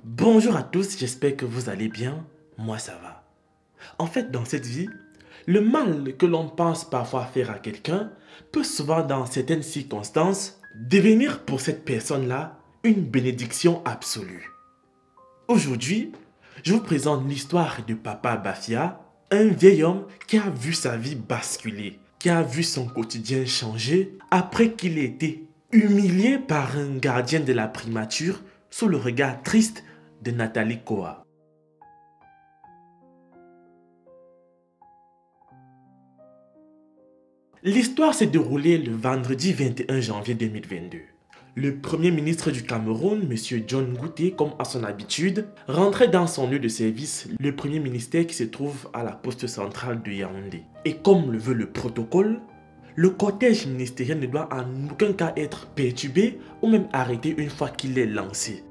Bonjour à tous, j'espère que vous allez bien. Moi ça va. En fait, dans cette vie, le mal que l'on pense parfois faire à quelqu'un peut souvent, dans certaines circonstances, devenir pour cette personne-là une bénédiction absolue. Aujourd'hui, je vous présente l'histoire de Papa Bafia, un vieil homme qui a vu sa vie basculer, qui a vu son quotidien changer après qu'il ait été humilié par un gardien de la primature sous le regard triste de Nathalie Koa. L'histoire s'est déroulée le vendredi 21 janvier 2022. Le premier ministre du Cameroun, M. John Gouté, comme à son habitude, rentrait dans son lieu de service, le premier ministère qui se trouve à la poste centrale de Yaoundé. Et comme le veut le protocole, le cortège ministériel ne doit en aucun cas être perturbé ou même arrêté une fois qu'il est lancé.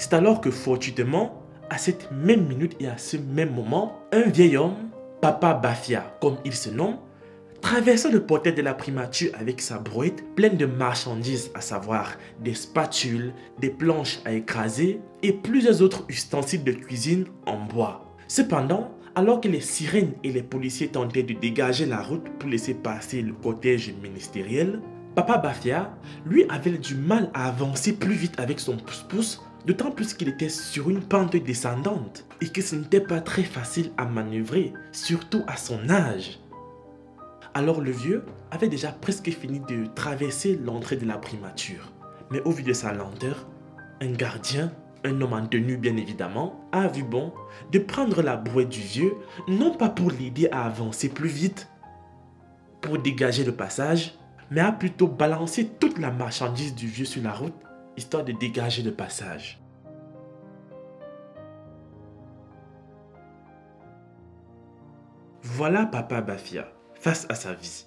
C'est alors que fortuitement, à cette même minute et à ce même moment, un vieil homme, Papa Bafia comme il se nomme, traversait le portail de la primature avec sa brouette pleine de marchandises, à savoir des spatules, des planches à écraser et plusieurs autres ustensiles de cuisine en bois. Cependant, alors que les sirènes et les policiers tentaient de dégager la route pour laisser passer le cortège ministériel, Papa Bafia, lui, avait du mal à avancer plus vite avec son pouce-pouce, d'autant plus qu'il était sur une pente descendante et que ce n'était pas très facile à manœuvrer, surtout à son âge. Alors le vieux avait déjà presque fini de traverser l'entrée de la primature. Mais au vu de sa lenteur, un gardien, un homme en tenue bien évidemment, a vu bon de prendre la brouette du vieux, non pas pour l'aider à avancer plus vite, pour dégager le passage, mais a plutôt balancé toute la marchandise du vieux sur la route, histoire de dégager le passage. Voilà Papa Bafia face à sa vie.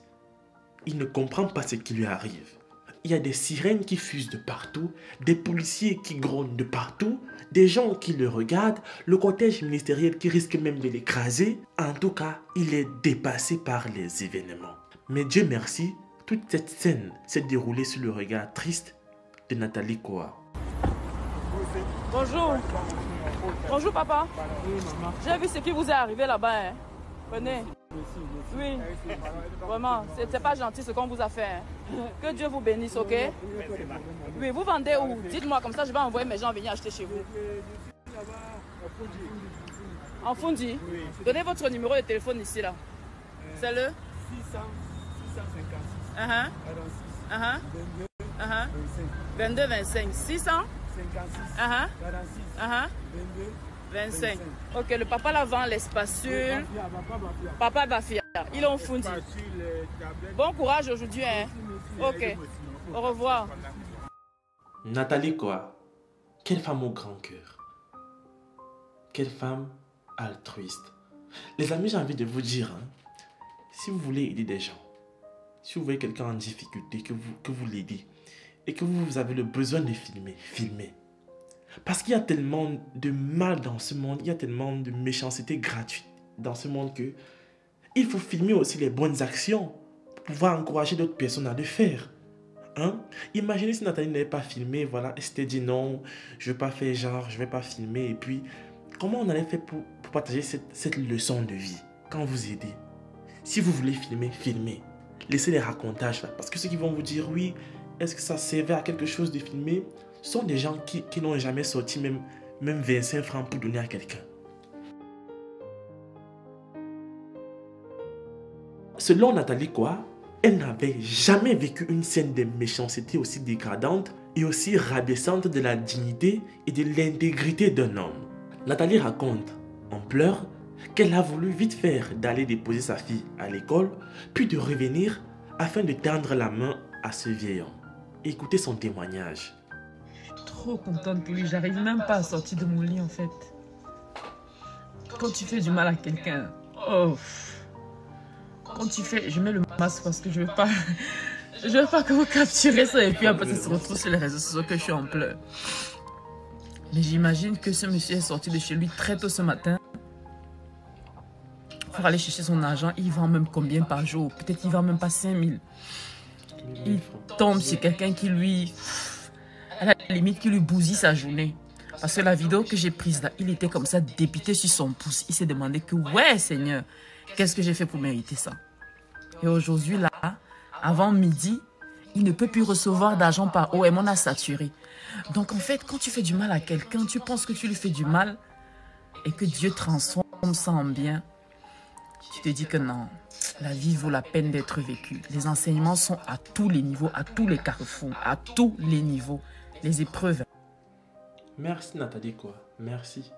Il ne comprend pas ce qui lui arrive. Il y a des sirènes qui fusent de partout, des policiers qui grondent de partout, des gens qui le regardent, le cortège ministériel qui risque même de l'écraser. En tout cas, il est dépassé par les événements. Mais Dieu merci, toute cette scène s'est déroulée sous le regard triste de Nathalie Koa. Bonjour. Bonjour papa. J'ai vu ce qui vous est arrivé là-bas. Hein. Venez. Oui. Vraiment, c'est pas gentil ce qu'on vous a fait. Hein. Que Dieu vous bénisse, ok? Oui, vous vendez où? Dites-moi, comme ça je vais envoyer mes gens venir acheter chez vous. En Fundi? Donnez votre numéro de téléphone ici là. C'est le 22 25 600 25. Ok, le papa là vend les spatules. Papa Bafia, il est en Fundi. Bon courage aujourd'hui. Hein? Ok, au revoir. Nathalie Koa, quelle femme au grand cœur. Quelle femme altruiste. Les amis, j'ai envie de vous dire, hein, si vous voulez aider des gens, si vous voyez quelqu'un en difficulté, que vous l'aidez, et que vous avez le besoin de filmer, filmez. Parce qu'il y a tellement de mal dans ce monde, il y a tellement de méchanceté gratuite dans ce monde que il faut filmer aussi les bonnes actions pour pouvoir encourager d'autres personnes à le faire. Hein? Imaginez si Nathalie n'avait pas filmé, voilà, elle s'était dit non, je ne veux pas faire genre, je ne vais pas filmer. Et puis, comment on allait faire pour partager cette leçon de vie quand vous aidez? Si vous voulez filmer, filmez. Laissez les racontages là. Parce que ceux qui vont vous dire oui, est-ce que ça servait à quelque chose de filmer? Sont des gens qui n'ont jamais sorti même 25 francs pour donner à quelqu'un. Selon Nathalie Koa, elle n'avait jamais vécu une scène de méchanceté aussi dégradante et aussi rabaissante de la dignité et de l'intégrité d'un homme. Nathalie raconte, en pleurs, qu'elle a voulu vite faire d'aller déposer sa fille à l'école, puis de revenir afin de tendre la main à ce vieil homme. Écoutez son témoignage. Trop contente pour lui, j'arrive même pas à sortir de mon lit en fait. Quand tu fais du mal à quelqu'un, oh, quand tu fais, je mets le masque parce que je veux pas que vous capturez ça et puis après ça se retrouve sur les réseaux sociaux que je suis en pleurs. Mais j'imagine que ce monsieur est sorti de chez lui très tôt ce matin pour aller chercher son argent. Il vend même combien par jour? Peut-être qu'il vend même pas 5000. Il tombe sur quelqu'un qui lui, à la limite, qui lui bousille sa journée. Parce que la vidéo que j'ai prise là, il était comme ça dépité sur son pouce. Il s'est demandé que, ouais Seigneur, qu'est-ce que j'ai fait pour mériter ça? Et aujourd'hui là, avant midi, il ne peut plus recevoir d'argent par OM, on a saturé. Donc en fait, quand tu fais du mal à quelqu'un, tu penses que tu lui fais du mal et que Dieu transforme ça en bien. Tu te dis que non, la vie vaut la peine d'être vécue. Les enseignements sont à tous les niveaux, à tous les carrefours, à tous les niveaux. Les épreuves. Merci Nathalie quoi, merci.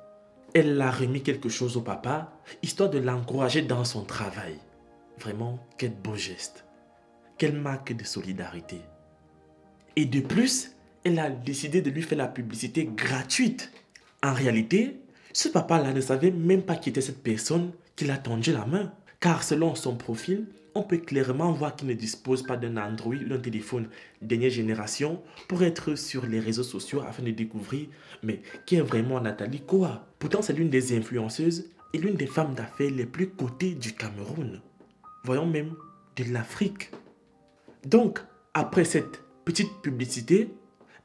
Elle a remis quelque chose au papa, histoire de l'encourager dans son travail. Vraiment, quel beau geste. Quelle marque de solidarité. Et de plus, elle a décidé de lui faire la publicité gratuite. En réalité, ce papa-là ne savait même pas qui était cette personne qui l'a tendu la main. Car selon son profil, on peut clairement voir qu'il ne dispose pas d'un Android ou d'un téléphone dernière génération pour être sur les réseaux sociaux afin de découvrir mais qui est vraiment Nathalie Koa. Pourtant, c'est l'une des influenceuses et l'une des femmes d'affaires les plus cotées du Cameroun. Voyons même de l'Afrique. Donc, après cette petite publicité,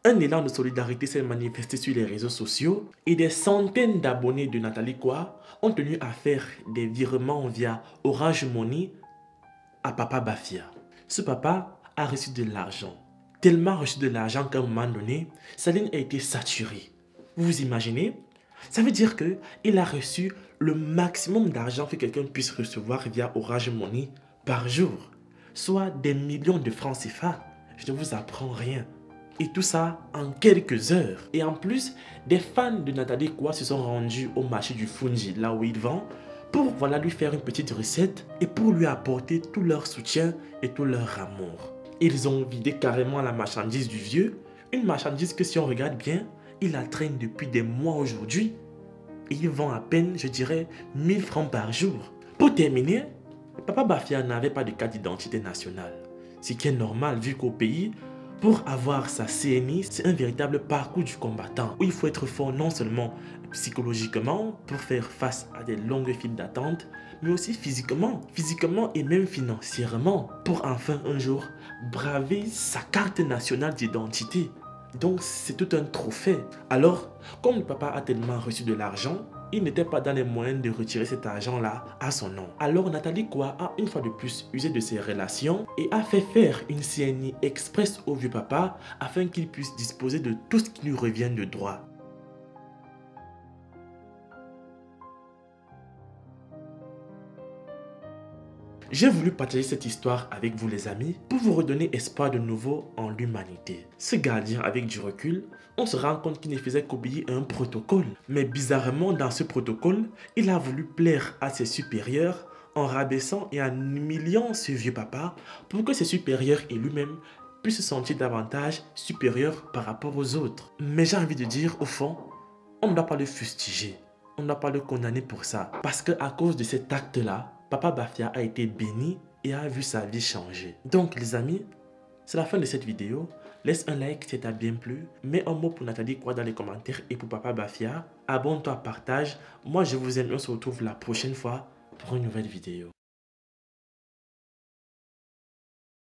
un élan de solidarité s'est manifesté sur les réseaux sociaux et des centaines d'abonnés de Nathalie Koa ont tenu à faire des virements via Orange Money à Papa Bafia. Ce papa a reçu de l'argent. Tellement reçu de l'argent qu'à un moment donné, sa ligne a été saturée. Vous vous imaginez? Ça veut dire qu'il a reçu le maximum d'argent que quelqu'un puisse recevoir via Orange Money par jour. Soit des millions de francs CFA. Je ne vous apprends rien. Et tout ça en quelques heures. Et en plus, des fans de Nathalie Koa se sont rendus au marché du Fungi, là où il vend, pour lui faire une petite recette et pour lui apporter tout leur soutien et tout leur amour. Ils ont vidé carrément la marchandise du vieux, une marchandise que si on regarde bien, il la traîne depuis des mois aujourd'hui. Et il vend à peine, je dirais, 1000 francs par jour. Pour terminer, Papa Bafia n'avait pas de carte d'identité nationale. Ce qui est normal vu qu'au pays, pour avoir sa CNI, c'est un véritable parcours du combattant où il faut être fort non seulement psychologiquement pour faire face à des longues files d'attente, mais aussi physiquement et même financièrement pour enfin un jour braver sa carte nationale d'identité. Donc c'est tout un trophée. Alors, comme le papa a tellement reçu de l'argent, il n'était pas dans les moyens de retirer cet argent-là à son nom. Alors Nathalie Koa a une fois de plus usé de ses relations et a fait faire une CNI express au vieux papa afin qu'il puisse disposer de tout ce qui lui revient de droit. J'ai voulu partager cette histoire avec vous les amis pour vous redonner espoir de nouveau en l'humanité. Ce gardien avec du recul, on se rend compte qu'il ne faisait qu'obéir à un protocole. Mais bizarrement dans ce protocole, il a voulu plaire à ses supérieurs en rabaissant et en humiliant ce vieux papa pour que ses supérieurs et lui-même puissent se sentir davantage supérieurs par rapport aux autres. Mais j'ai envie de dire au fond, on ne doit pas le fustiger, on ne doit pas le condamner pour ça. Parce qu'à cause de cet acte-là, Papa Bafia a été béni et a vu sa vie changer. Donc les amis, c'est la fin de cette vidéo. Laisse un like si t'as bien plu. Mets un mot pour Nathalie Koa dans les commentaires et pour Papa Bafia. Abonne-toi, partage. Moi je vous aime, on se retrouve la prochaine fois pour une nouvelle vidéo.